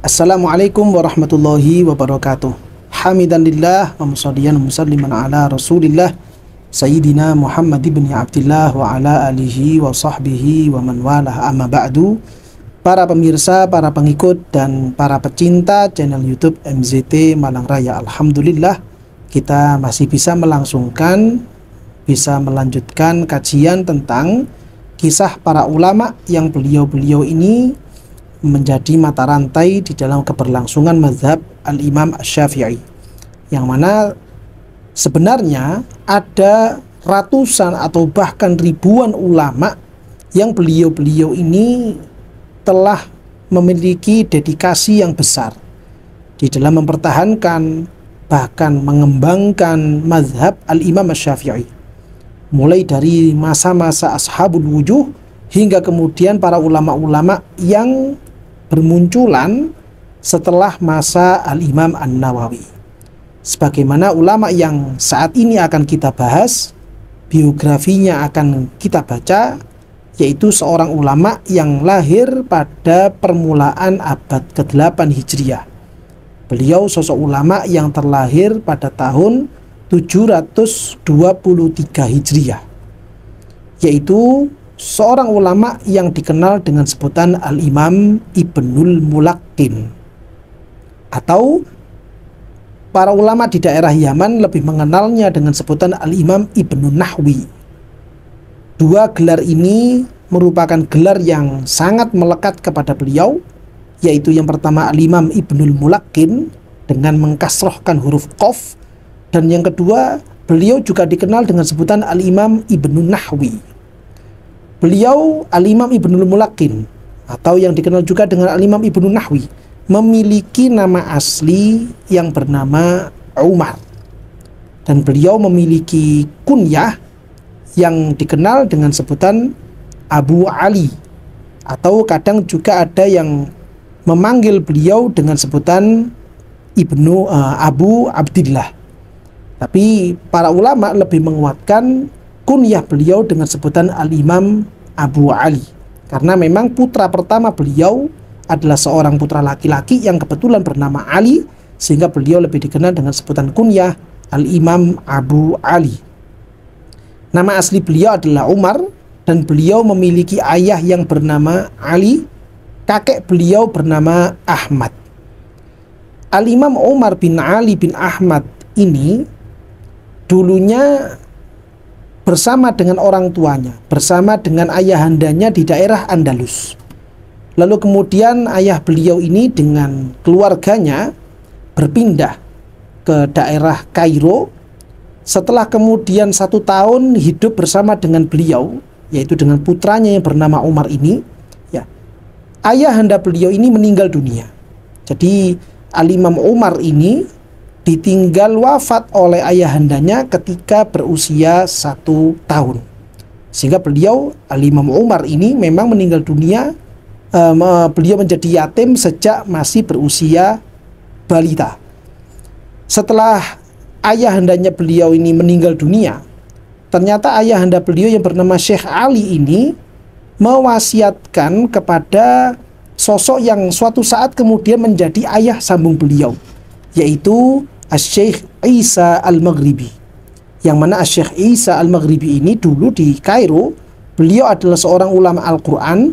Assalamualaikum warahmatullahi wabarakatuh. Hamidanillah wa musalliyan musalliman ala Rasulillah Sayyidina Muhammad ibn Abdillah wa ala alihi wa sahbihi wa man walah, amma ba'du. Para pemirsa, para pengikut dan para pecinta channel YouTube MZT Malang Raya, alhamdulillah kita masih bisa melanjutkan kajian tentang kisah para ulama yang beliau-beliau ini menjadi mata rantai di dalam keberlangsungan mazhab Al-Imam Asy-Syafi'i, yang mana sebenarnya ada ratusan atau bahkan ribuan ulama yang beliau-beliau ini telah memiliki dedikasi yang besar di dalam mempertahankan bahkan mengembangkan mazhab Al-Imam Asy-Syafi'i, mulai dari masa-masa Ashabul Wujuh hingga kemudian para ulama-ulama yang bermunculan setelah masa Al-Imam An-Nawawi. Sebagaimana ulama yang saat ini akan kita bahas, biografinya akan kita baca, yaitu seorang ulama yang lahir pada permulaan abad ke-8 Hijriah. Beliau sosok ulama yang terlahir pada tahun 723 Hijriah, yaitu seorang ulama yang dikenal dengan sebutan Al-Imam Ibnul Mulaqqin, atau para ulama di daerah Yaman lebih mengenalnya dengan sebutan Al-Imam Ibnun Nahwi. Dua gelar ini merupakan gelar yang sangat melekat kepada beliau, yaitu yang pertama Al-Imam Ibnul Mulaqqin dengan mengkasrohkan huruf qaf, dan yang kedua beliau juga dikenal dengan sebutan Al-Imam Ibnun Nahwi. Beliau Al-Imam Ibnul Mulaqqin, atau yang dikenal juga dengan Al-Imam Ibnun Nahwi, memiliki nama asli yang bernama Umar, dan beliau memiliki kunyah yang dikenal dengan sebutan Abu Ali, atau kadang juga ada yang memanggil beliau dengan sebutan Abu Abdillah. Tapi para ulama lebih menguatkan kunyah beliau dengan sebutan Al-Imam Abu Ali, karena memang putra pertama beliau adalah seorang putra laki-laki yang kebetulan bernama Ali, sehingga beliau lebih dikenal dengan sebutan kunyah Al-Imam Abu Ali. Nama asli beliau adalah Umar, dan beliau memiliki ayah yang bernama Ali, kakek beliau bernama Ahmad. Al-Imam Umar bin Ali bin Ahmad ini dulunya bersama dengan orang tuanya, bersama dengan ayahandanya di daerah Andalus. Lalu kemudian ayah beliau ini dengan keluarganya berpindah ke daerah Kairo. Setelah kemudian 1 tahun hidup bersama dengan beliau, yaitu dengan putranya yang bernama Umar ini, ya, ayahanda beliau ini meninggal dunia. Jadi Al-Imam Umar ini ditinggal wafat oleh ayahandanya ketika berusia 1 tahun, sehingga beliau Al-Imam Umar ini memang meninggal dunia. Beliau menjadi yatim sejak masih berusia balita. Setelah ayahandanya beliau ini meninggal dunia, ternyata ayahanda beliau yang bernama Syekh Ali ini mewasiatkan kepada sosok yang suatu saat kemudian menjadi ayah sambung beliau, yaitu Asy-Syaikh Isa Al-Maghribi. Yang mana Asy-Syaikh Isa Al-Maghribi ini dulu di Kairo, beliau adalah seorang ulama Al-Quran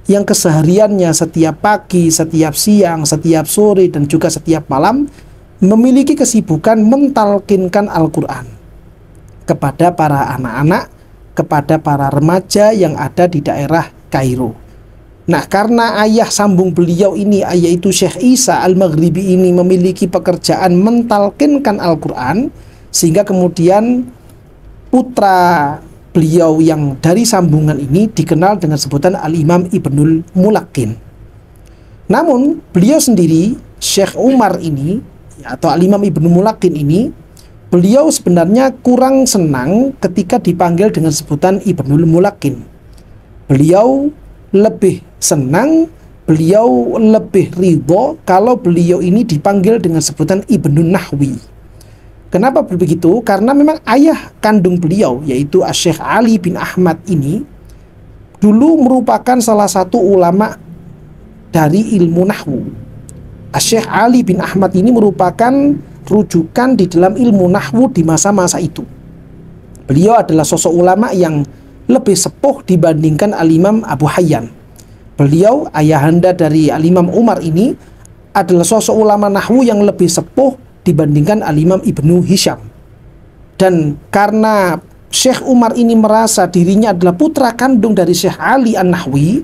yang kesehariannya setiap pagi, setiap siang, setiap sore, dan juga setiap malam memiliki kesibukan mentalkinkan Al-Quran kepada para anak-anak, kepada para remaja yang ada di daerah Kairo. Nah, karena ayah sambung beliau ini, yaitu Syekh Isa Al-Maghribi ini memiliki pekerjaan mentalkinkan Al-Quran, sehingga kemudian putra beliau yang dari sambungan ini dikenal dengan sebutan Al-Imam Ibnul Mulaqqin. Namun beliau sendiri, Syekh Umar ini, atau Al-Imam Ibnul Mulaqqin ini, beliau sebenarnya kurang senang ketika dipanggil dengan sebutan Ibnul Mulaqqin. Beliau lebih senang, beliau lebih ridho kalau beliau ini dipanggil dengan sebutan Ibnun Nahwi. Kenapa begitu? Karena memang ayah kandung beliau, yaitu Asy-Syaikh Ali bin Ahmad ini, dulu merupakan salah satu ulama dari ilmu nahwu. Syekh Ali bin Ahmad ini merupakan rujukan di dalam ilmu nahwu di masa-masa itu. Beliau adalah sosok ulama yang lebih sepuh dibandingkan Al-Imam Abu Hayyan. Beliau, ayahanda dari Al-Imam Umar ini, adalah sosok ulama nahwu yang lebih sepuh dibandingkan Al-Imam Ibnu Hisham. Dan karena Syekh Umar ini merasa dirinya adalah putra kandung dari Syekh Ali An-Nahwi,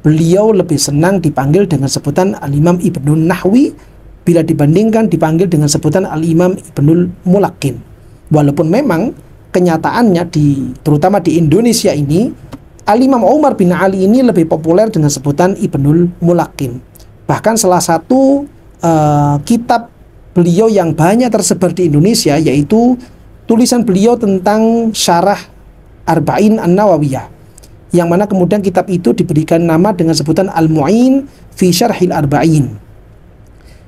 beliau lebih senang dipanggil dengan sebutan Al-Imam Ibnu Nahwi bila dibandingkan dipanggil dengan sebutan Al-Imam Ibnul Mulakin. Walaupun memang kenyataannya terutama di Indonesia ini, Al-Imam Umar bin Ali ini lebih populer dengan sebutan Ibnul Mulakin. Bahkan salah satu kitab beliau yang banyak tersebar di Indonesia yaitu tulisan beliau tentang Syarah Arba'in An-Nawawiyah, yang mana kemudian kitab itu diberikan nama dengan sebutan Al-Mu'in fi Syarhil Arba'in.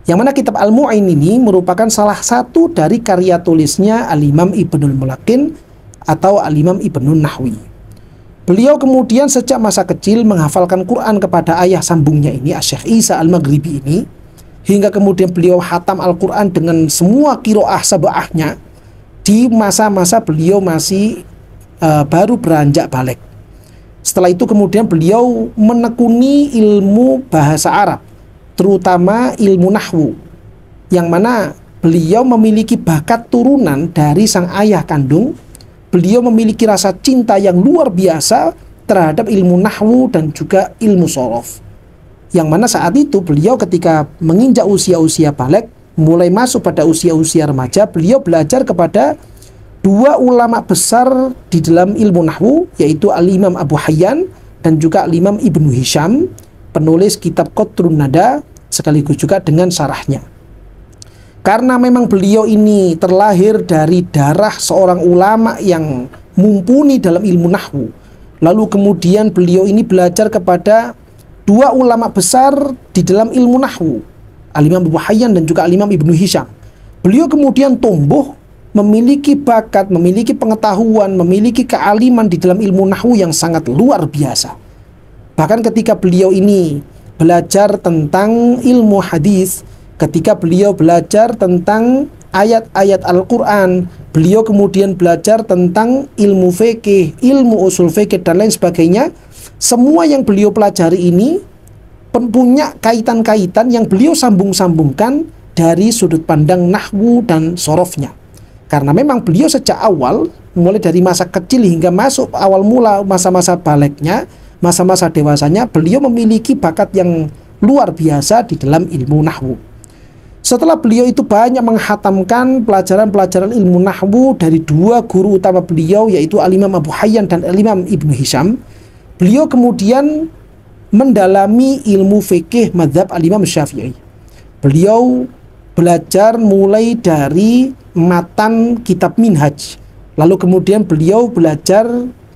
Yang mana kitab Al-Mu'in ini merupakan salah satu dari karya tulisnya Al-Imam Ibnul Mulakin atau Al-Imam Ibnul Nahwi. Beliau kemudian sejak masa kecil menghafalkan Quran kepada ayah sambungnya ini, Syekh Isa Al-Maghribi ini, hingga kemudian beliau hatam Al-Quran dengan semua qiraah sab'ahnya di masa-masa beliau masih baru beranjak balik. Setelah itu kemudian beliau menekuni ilmu bahasa Arab, terutama ilmu nahwu, yang mana beliau memiliki bakat turunan dari sang ayah kandung. Beliau memiliki rasa cinta yang luar biasa terhadap ilmu nahwu dan juga ilmu shorof, yang mana saat itu beliau ketika menginjak usia-usia balik, mulai masuk pada usia-usia remaja, beliau belajar kepada dua ulama besar di dalam ilmu nahwu, yaitu Al-Imam Abu Hayyan dan juga Al-Imam Ibnu Hisham, penulis kitab Qatrun Nada, sekaligus juga dengan syarahnya. Karena memang beliau ini terlahir dari darah seorang ulama yang mumpuni dalam ilmu nahwu, lalu kemudian beliau ini belajar kepada dua ulama besar di dalam ilmu nahwu, Al-Imam Abu Hayyan dan juga Al-Imam Ibnu Hisham. Beliau kemudian tumbuh memiliki bakat, memiliki pengetahuan, memiliki kealiman di dalam ilmu nahwu yang sangat luar biasa. Bahkan ketika beliau ini belajar tentang ilmu hadis, ketika beliau belajar tentang ayat-ayat Al-Quran, beliau kemudian belajar tentang ilmu fikih, ilmu usul fikih dan lain sebagainya. Semua yang beliau pelajari ini punya kaitan-kaitan yang beliau sambung-sambungkan dari sudut pandang nahwu dan sorofnya. Karena memang beliau sejak awal, mulai dari masa kecil hingga masuk awal mula masa-masa baliknya, masa-masa dewasanya, beliau memiliki bakat yang luar biasa di dalam ilmu nahwu. Setelah beliau itu banyak menghatamkan pelajaran-pelajaran ilmu nahwu dari dua guru utama beliau, yaitu Al-Imam Abu Hayyan dan Al-Imam Ibnu Hisham, beliau kemudian mendalami ilmu fikih mazhab Al-Imam Syafi'i. Beliau belajar mulai dari matan kitab Minhaj, lalu kemudian beliau belajar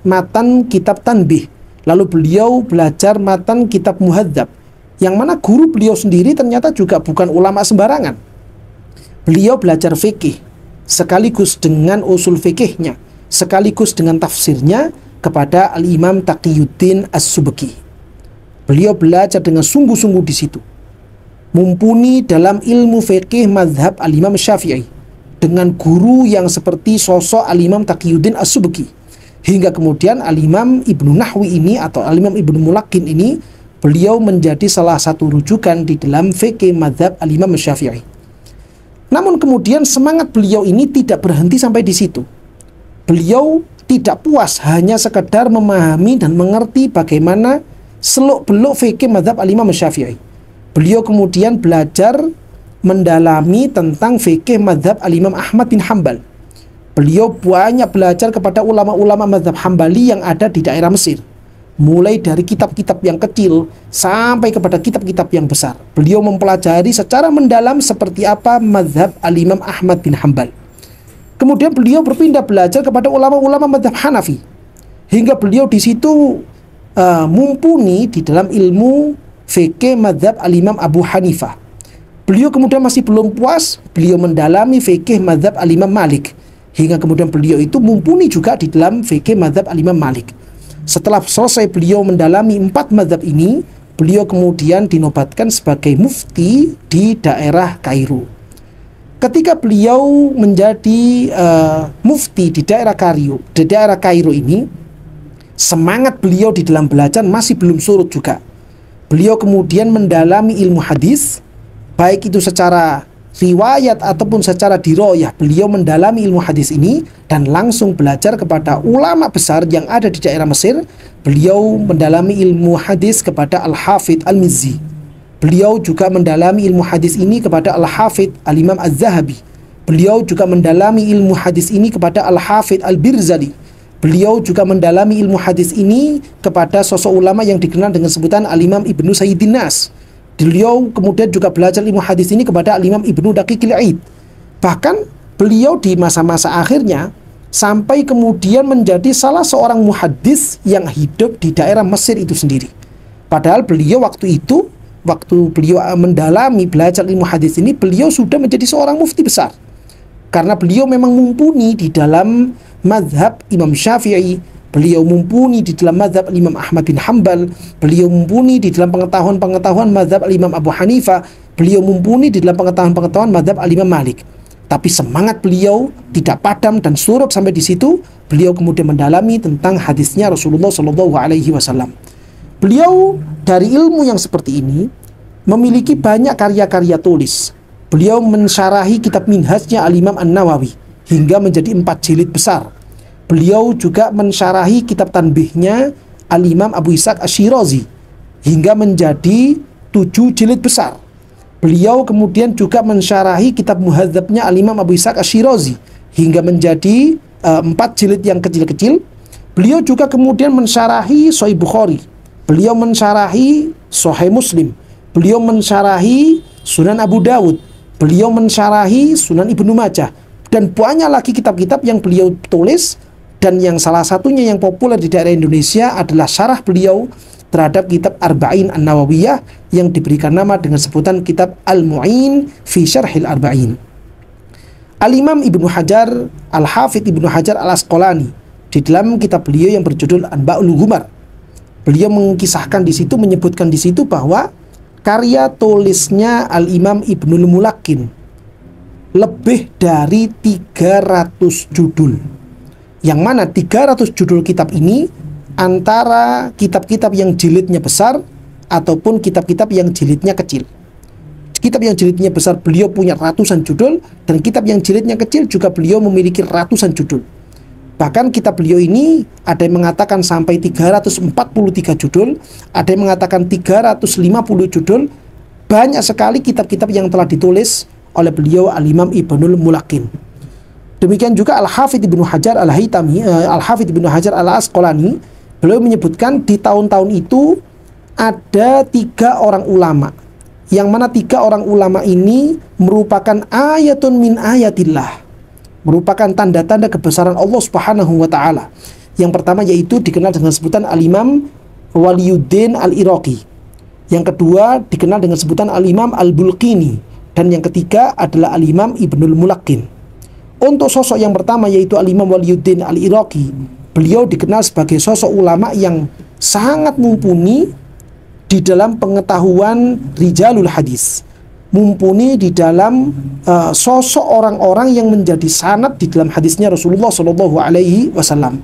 matan kitab Tanbih, lalu beliau belajar matan kitab Muhadzab, yang mana guru beliau sendiri ternyata juga bukan ulama sembarangan. Beliau belajar fikih sekaligus dengan usul fikihnya, sekaligus dengan tafsirnya kepada Al-Imam Taqiyuddin As-Subki. Beliau belajar dengan sungguh-sungguh di situ, mumpuni dalam ilmu fikih mazhab Al-Imam Syafi'i dengan guru yang seperti sosok Al-Imam Taqiyuddin As-Subki, hingga kemudian Al-Imam Ibnu Nahwi ini atau Al-Imam Ibnu Mulakin ini, beliau menjadi salah satu rujukan di dalam fikih mazhab Al-Imam Syafi'i. Namun kemudian semangat beliau ini tidak berhenti sampai di situ. Beliau tidak puas hanya sekedar memahami dan mengerti bagaimana seluk-beluk fikih mazhab Al-Imam Syafi'i. Beliau kemudian belajar mendalami tentang fikih mazhab Al-Imam Ahmad bin Hanbal. Beliau banyak belajar kepada ulama-ulama mazhab Hambali yang ada di daerah Mesir, mulai dari kitab-kitab yang kecil sampai kepada kitab-kitab yang besar. Beliau mempelajari secara mendalam seperti apa mazhab Al-Imam Ahmad bin Hanbal. Kemudian beliau berpindah belajar kepada ulama-ulama mazhab Hanafi, hingga beliau di situ mumpuni di dalam ilmu fikih mazhab Al-Imam Abu Hanifah. Beliau kemudian masih belum puas, beliau mendalami fikih mazhab Al-Imam Malik, hingga kemudian beliau itu mumpuni juga di dalam fikih mazhab Al-Imam Malik. Setelah selesai beliau mendalami 4 mazhab ini, beliau kemudian dinobatkan sebagai mufti di daerah Kairo. Ketika beliau menjadi mufti di daerah Kairo ini, semangat beliau di dalam belajar masih belum surut juga. Beliau kemudian mendalami ilmu hadis, baik itu secara riwayat ataupun secara diroyah. Beliau mendalami ilmu hadis ini dan langsung belajar kepada ulama besar yang ada di daerah Mesir. Beliau mendalami ilmu hadis kepada Al-Hafidh Al-Mizzi. Beliau juga mendalami ilmu hadis ini kepada Al-Hafidh Al-Imam Az-Zahabi. Beliau juga mendalami ilmu hadis ini kepada Al-Hafidh Al-Birzali. Beliau juga mendalami ilmu hadis ini kepada sosok ulama yang dikenal dengan sebutan Al-Imam Ibnu Sayyidin Nas. Beliau kemudian juga belajar ilmu hadis ini kepada Al-Imam Ibnu Daqiqil Aid. Bahkan beliau di masa-masa akhirnya sampai kemudian menjadi salah seorang muhaddis yang hidup di daerah Mesir itu sendiri. Padahal beliau waktu beliau mendalami belajar ilmu hadis ini, beliau sudah menjadi seorang mufti besar. Karena beliau memang mumpuni di dalam mazhab Imam Syafi'i, beliau mumpuni di dalam mazhab Imam Ahmad bin Hanbal, beliau mumpuni di dalam pengetahuan mazhab Imam Abu Hanifah, beliau mumpuni di dalam pengetahuan mazhab Imam Malik. Tapi semangat beliau tidak padam dan surut sampai di situ. Beliau kemudian mendalami tentang hadisnya Rasulullah SAW. Beliau dari ilmu yang seperti ini memiliki banyak karya-karya tulis. Beliau mensyarahi kitab Minhajnya Al-Imam An-Nawawi hingga menjadi 4 jilid besar. Beliau juga mensyarahi kitab Tanbihnya Al-Imam Abu Ishaq Asy-Syirazi hingga menjadi 7 jilid besar. Beliau kemudian juga mensyarahi kitab Muhadzabnya Al-Imam Abu Ishaq Asy-Syirazi hingga menjadi 4 jilid yang kecil-kecil. Beliau juga kemudian mensyarahi Sahih Bukhari. Beliau mensyarahi Sahih Muslim. Beliau mensyarahi Sunan Abu Dawud. Beliau mensyarahi Sunan Ibnu Majah. Dan banyak lagi kitab-kitab yang beliau tulis, dan yang salah satunya yang populer di daerah Indonesia adalah syarah beliau terhadap kitab Arba'in An-Nawawiyah yang diberikan nama dengan sebutan kitab Al-Mu'in fi Syarhil Arba'in. Al-Imam Ibnu Hajar, Al-Hafidh Ibnu Hajar Al-Asqalani, di dalam kitab beliau yang berjudul Anba'ul Ghumar, beliau mengisahkan di situ, menyebutkan di situ bahwa karya tulisnya Al-Imam Ibnul Mulakin lebih dari 300 judul. Yang mana 300 judul kitab ini antara kitab-kitab yang jilidnya besar ataupun kitab-kitab yang jilidnya kecil. Kitab yang jilidnya besar beliau punya ratusan judul, dan kitab yang jilidnya kecil juga beliau memiliki ratusan judul. Bahkan kitab beliau ini ada yang mengatakan sampai 343 judul, ada yang mengatakan 350 judul. Banyak sekali kitab-kitab yang telah ditulis oleh beliau Al-Imam Ibnul Mulakin. Demikian juga Al-Hafidh Ibnu Hajar Al-Haytami, Al-Hafidh Ibnu Hajar Al-Asqalani, beliau menyebutkan di tahun-tahun itu ada 3 orang ulama, yang mana 3 orang ulama ini merupakan ayatun min ayatillah, merupakan tanda-tanda kebesaran Allah Subhanahu wa taala. Yang pertama yaitu dikenal dengan sebutan Al-Imam Waliyuddin Al-Iraqi. Yang kedua dikenal dengan sebutan Al-Imam Al-Bulqini. Dan yang ketiga adalah Al-Imam Ibnul Mulakin. Untuk sosok yang pertama yaitu Al-Imam Waliyuddin Al-Iraqi, beliau dikenal sebagai sosok ulama yang sangat mumpuni di dalam pengetahuan rijalul hadis, mumpuni di dalam sosok orang-orang yang menjadi sanad di dalam hadisnya Rasulullah SAW.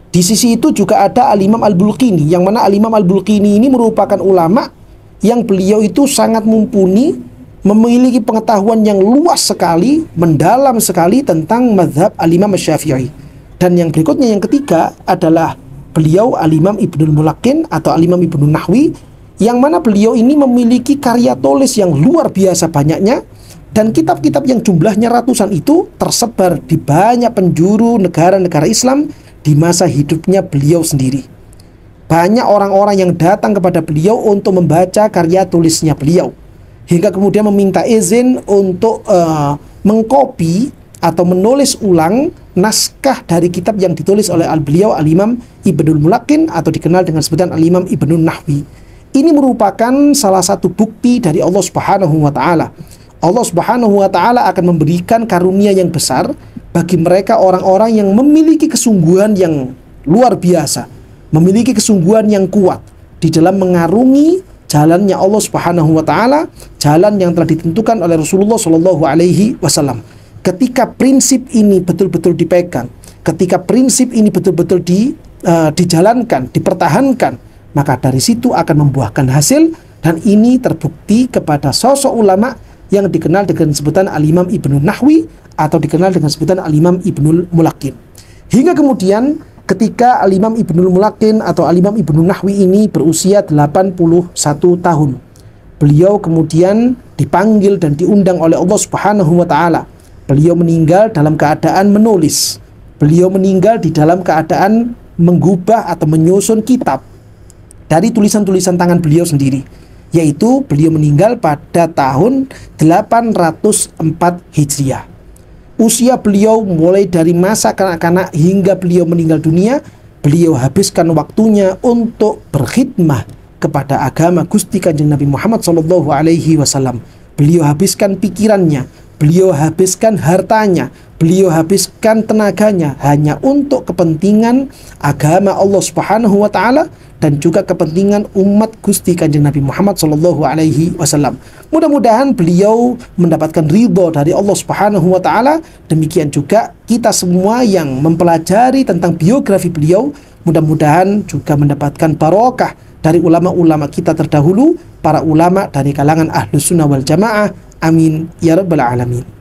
Di sisi itu juga ada Al-Imam Al-Bulqini, yang mana Al-Imam Al-Bulqini ini merupakan ulama yang beliau itu sangat mumpuni, memiliki pengetahuan yang luas sekali, mendalam sekali tentang mazhab Al-Imam Syafi'i. Dan yang berikutnya, yang ketiga adalah beliau Al-Imam Ibnul Mulakin atau Al-Imam Ibnul Nahwi, yang mana beliau ini memiliki karya tulis yang luar biasa banyaknya, dan kitab-kitab yang jumlahnya ratusan itu tersebar di banyak penjuru negara-negara Islam di masa hidupnya beliau sendiri. Banyak orang-orang yang datang kepada beliau untuk membaca karya tulisnya beliau, hingga kemudian meminta izin untuk mengkopi atau menulis ulang naskah dari kitab yang ditulis oleh beliau Al-Imam Ibnul Mulakin atau dikenal dengan sebutan Al-Imam Ibnul Nahwi. Ini merupakan salah satu bukti dari Allah Subhanahu wa taala. Allah Subhanahu wa taala akan memberikan karunia yang besar bagi mereka orang-orang yang memiliki kesungguhan yang luar biasa, memiliki kesungguhan yang kuat, di dalam mengarungi jalannya Allah Subhanahu wa taala, jalan yang telah ditentukan oleh Rasulullah Shallallahu alaihi wasallam. Ketika prinsip ini betul-betul dipegang, ketika prinsip ini betul-betul dijalankan, dipertahankan, maka dari situ akan membuahkan hasil. Dan ini terbukti kepada sosok ulama yang dikenal dengan sebutan Al-Imam Ibnul Nahwi atau dikenal dengan sebutan Al-Imam Ibnul Mulakin. Hingga kemudian ketika Al-Imam Ibnul Mulakin atau Al-Imam Ibnul Nahwi ini berusia 81 tahun, beliau kemudian dipanggil dan diundang oleh Allah Subhanahu wa taala. Beliau meninggal dalam keadaan menulis. Beliau meninggal di dalam keadaan menggubah atau menyusun kitab dari tulisan-tulisan tangan beliau sendiri, yaitu beliau meninggal pada tahun 804 Hijriah. Usia beliau mulai dari masa kanak-kanak hingga beliau meninggal dunia, beliau habiskan waktunya untuk berkhidmah kepada agama Gusti Kanjeng Nabi Muhammad SAW. Beliau habiskan pikirannya, beliau habiskan hartanya, beliau habiskan tenaganya hanya untuk kepentingan agama Allah Subhanahu wa taala dan juga kepentingan umat Gusti Kanjeng Nabi Muhammad SAW. Mudah-mudahan beliau mendapatkan ridho dari Allah Subhanahu wa taala. Demikian juga kita semua yang mempelajari tentang biografi beliau, mudah-mudahan juga mendapatkan barokah dari ulama-ulama kita terdahulu, para ulama dari kalangan Ahlus Sunnah wal Jamaah. Amin ya rabbal alamin.